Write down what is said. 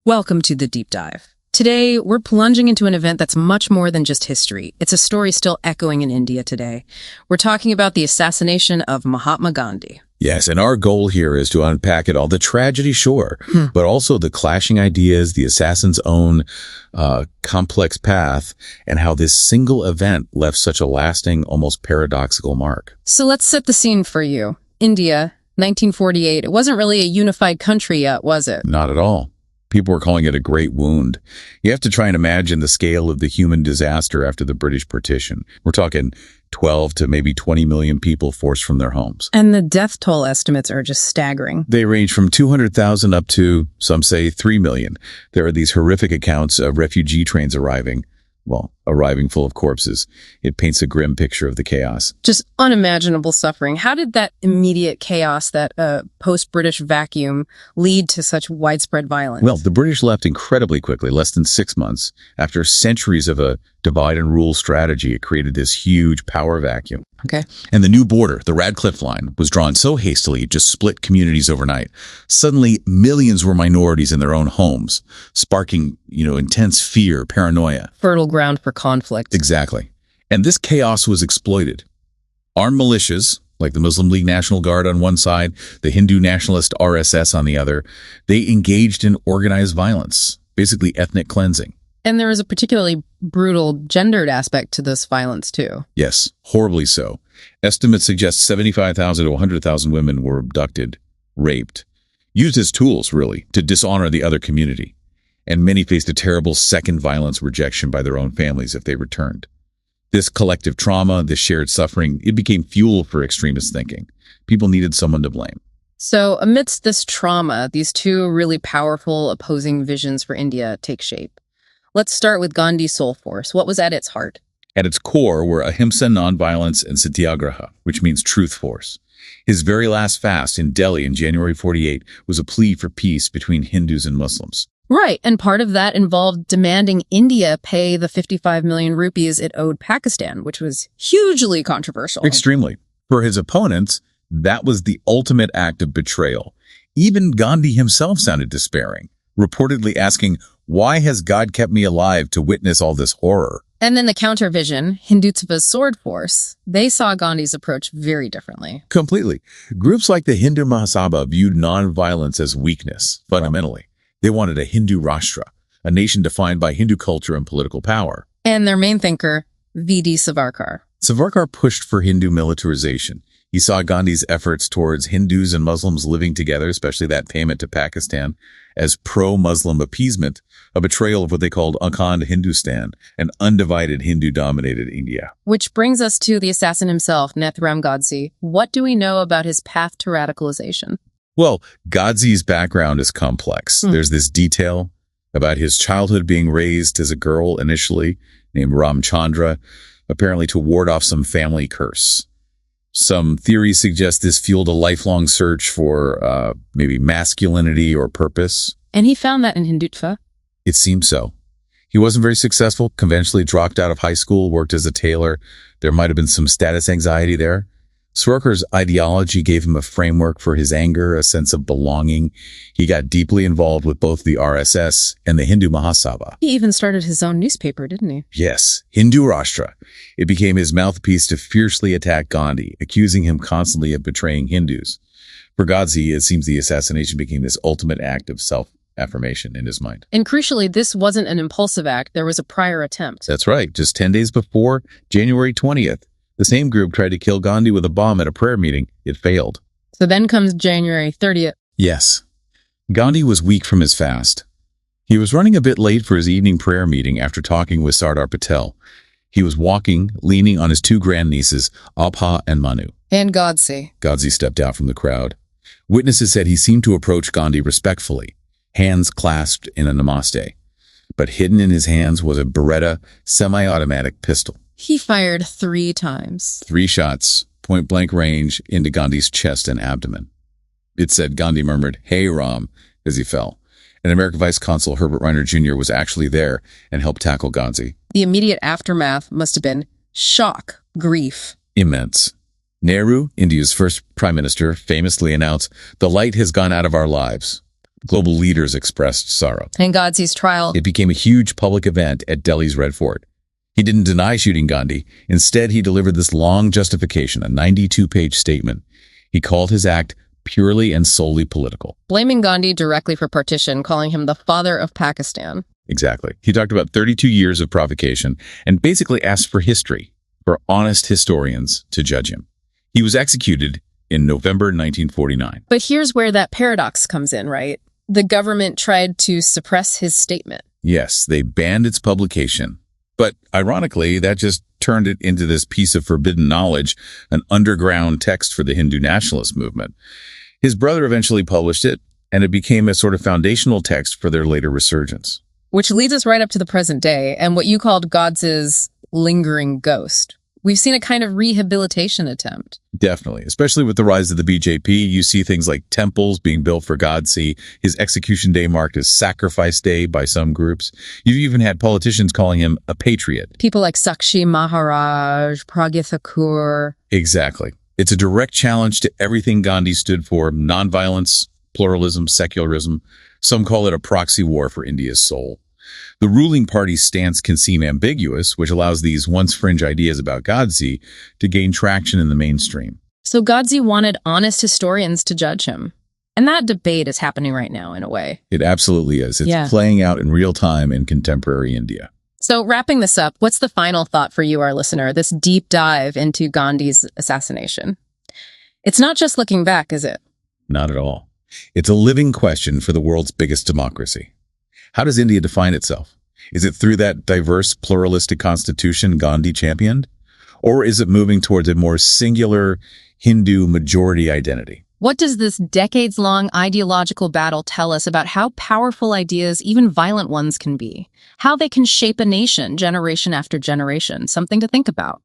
Welcome to the Deep Dive. Today, we're plunging into an event that's much more than just history. It's a story still echoing in India today. We're talking about the assassination of Mahatma Gandhi. Yes, and our goal here is to unpack it all. The tragedy, sure, but also the clashing ideas, the assassin's own complex path, and how this single event left such a lasting, almost paradoxical mark. So let's set the scene for you. India, 1948. It wasn't really a unified country yet, was it? Not at all. People were calling it a great wound. You have to try and imagine the scale of the human disaster after the British partition. We're talking 12 to maybe 20 million people forced from their homes. And the death toll estimates are just staggering. They range from 200,000 up to, some say, 3 million. There are these horrific accounts of refugee trains arriving full of corpses. It paints a grim picture of the chaos. Just unimaginable suffering. How did that immediate chaos, that post-British vacuum, lead to such widespread violence? Well, the British left incredibly quickly, less than 6 months. After centuries of a divide and rule strategy, it created this huge power vacuum. Okay. And the new border, the Radcliffe Line, was drawn so hastily it just split communities overnight. Suddenly, millions were minorities in their own homes, sparking, intense fear, paranoia. Fertile ground for conflict. Exactly. And this chaos was exploited. Armed militias, like the Muslim League National Guard on one side, the Hindu nationalist RSS on the other, they engaged in organized violence, basically ethnic cleansing. And there was a particularly brutal gendered aspect to this violence, too. Yes, horribly so. Estimates suggest 75,000 to 100,000 women were abducted, raped, used as tools, really, to dishonor the other community. And many faced a terrible second violence rejection by their own families if they returned. This collective trauma, this shared suffering, it became fuel for extremist thinking. People needed someone to blame. So amidst this trauma, these two really powerful opposing visions for India take shape. Let's start with Gandhi's soul force. What was at its heart? At its core were ahimsa, nonviolence, and satyagraha, which means truth force. His very last fast in Delhi in January 48 was a plea for peace between Hindus and Muslims. Right, and part of that involved demanding India pay the 55 million rupees it owed Pakistan, which was hugely controversial. Extremely. For his opponents, that was the ultimate act of betrayal. Even Gandhi himself sounded despairing, reportedly asking, "Why has God kept me alive to witness all this horror?" And then the counter-vision, Hindutva's sword force, they saw Gandhi's approach very differently. Completely. Groups like the Hindu Mahasabha viewed nonviolence as weakness, fundamentally. They wanted a Hindu Rashtra, a nation defined by Hindu culture and political power. And their main thinker, V.D. Savarkar. Savarkar pushed for Hindu militarization. He saw Gandhi's efforts towards Hindus and Muslims living together, especially that payment to Pakistan, as pro-Muslim appeasement, a betrayal of what they called Akhand Hindustan, an undivided Hindu-dominated India. Which brings us to the assassin himself, Nathuram Godse. What do we know about his path to radicalization? Well, Godse's background is complex. There's this detail about his childhood being raised as a girl initially, named Ramchandra, apparently to ward off some family curse. Some theories suggest this fueled a lifelong search for maybe masculinity or purpose. And he found that in Hindutva? It seems so. He wasn't very successful, conventionally dropped out of high school, worked as a tailor. There might have been some status anxiety there. Savarkar's ideology gave him a framework for his anger, a sense of belonging. He got deeply involved with both the RSS and the Hindu Mahasabha. He even started his own newspaper, didn't he? Yes, Hindu Rashtra. It became his mouthpiece to fiercely attack Gandhi, accusing him constantly of betraying Hindus. For Godse, it seems the assassination became this ultimate act of self-affirmation in his mind. And crucially, this wasn't an impulsive act. There was a prior attempt. That's right. Just 10 days before, January 20th, the same group tried to kill Gandhi with a bomb at a prayer meeting. It failed. So then comes January 30th. Yes. Gandhi was weak from his fast. He was running a bit late for his evening prayer meeting after talking with Sardar Patel. He was walking, leaning on his two grandnieces, Abha and Manu. And Godse. Godse stepped out from the crowd. Witnesses said he seemed to approach Gandhi respectfully, hands clasped in a namaste. But hidden in his hands was a Beretta semi-automatic pistol. He fired 3 times. 3 shots, point-blank range, into Gandhi's chest and abdomen. It said Gandhi murmured, "Hey, Ram," as he fell. And American Vice Consul Herbert Reiner Jr. was actually there and helped tackle Godse. The immediate aftermath must have been shock, grief. Immense. Nehru, India's first prime minister, famously announced, "The light has gone out of our lives." Global leaders expressed sorrow. And Godse's trial. It became a huge public event at Delhi's Red Fort. He didn't deny shooting Gandhi. Instead, he delivered this long justification, a 92-page statement. He called his act purely and solely political. Blaming Gandhi directly for partition, calling him the father of Pakistan. Exactly. He talked about 32 years of provocation and basically asked for history, for honest historians to judge him. He was executed in November 1949. But here's where that paradox comes in, right? The government tried to suppress his statement. Yes, they banned its publication. But ironically, that just turned it into this piece of forbidden knowledge, an underground text for the Hindu nationalist movement. His brother eventually published it, and it became a sort of foundational text for their later resurgence. Which leads us right up to the present day, and what you called Godse's lingering ghost. We've seen a kind of rehabilitation attempt. Definitely. Especially with the rise of the BJP, you see things like temples being built for Godse, his execution day marked as sacrifice day by some groups. You've even had politicians calling him a patriot. People like Sakshi Maharaj, Pragya Thakur. Exactly. It's a direct challenge to everything Gandhi stood for: nonviolence, pluralism, secularism. Some call it a proxy war for India's soul. The ruling party's stance can seem ambiguous, which allows these once fringe ideas about Godse to gain traction in the mainstream. So Godse wanted honest historians to judge him. And that debate is happening right now, in a way. It absolutely is. It's playing out in real time in contemporary India. So wrapping this up, what's the final thought for you, our listener, this deep dive into Gandhi's assassination? It's not just looking back, is it? Not at all. It's a living question for the world's biggest democracy. How does India define itself? Is it through that diverse, pluralistic constitution Gandhi championed? Or is it moving towards a more singular Hindu majority identity? What does this decades-long ideological battle tell us about how powerful ideas, even violent ones, can be? How they can shape a nation generation after generation? Something to think about.